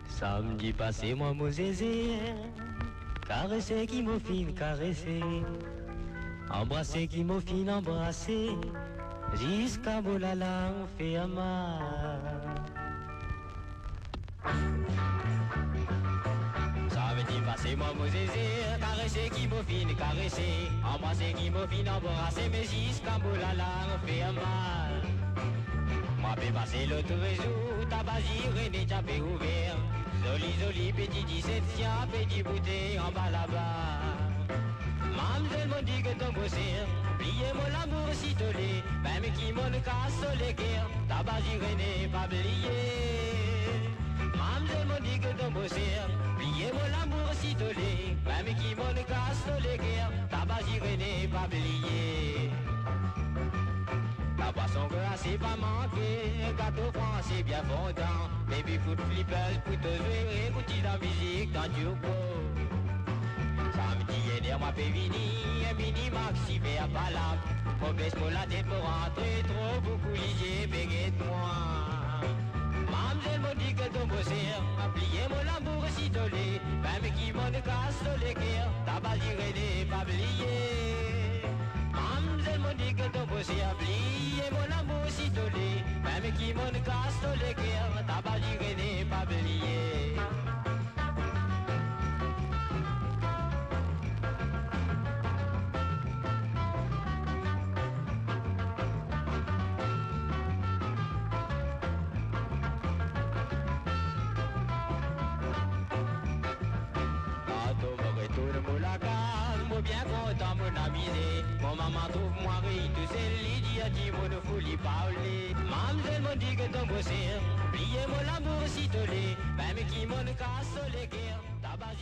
Samedi passé, moi, mon zézé, caressé qui m'a fine, caressé, embrassé qui m'a fine, embrassé, jusqu'à Bolala, on fait un mal. Samedi passé, moi, mon zézé, caressé qui m'a fine, caressé, embrassé qui m'a fine, embrassé, mais jusqu'à Bolala, on fait un mal. Moi, j'ai passé l'autre réseau, tabagie, René, t'as ouvert. Joli, joli, petit 17 siens, petit bouteille en bas là-bas. Mademoiselle m'a dit que ton bossé, oubliez-moi l'amour si tolé, même qui m'en casse les guerres, tabagie, René, pas oublié. Mademoiselle m'a dit que ton bossé, oubliez-moi l'amour si tolé, même qui m'en casse les guerres, tabagie, René, pas oublié. La boisson glacée pas manqué, gâteau français bien fondant, baby foot flippers pour te jouer, écouter la musique dans du pot. Samedi hier m'a fait venir, un mini maxi fait à palab, mon baisse pour la tête pour rentrer, trop beaucoup lié, béguette-moi. Mademoiselle m'a dit que ton bossé, oubliez mon amour si tolé, même qui m'en casse les guerres, tabac René, pas oublié. Mademoiselle m'a dit que ton bossé, oubliez mon amour si tolé, même qui m'en casse les guerres, tabac René, pas oublié. Bien content mon amusé, mon maman trouve moi rire, tout c'est l'idiot dit mon ne folie parler. Mademoiselle m'a dit que ton bossé, oubliez mon amour si tolé, même qui m'en casse les guerres, tabac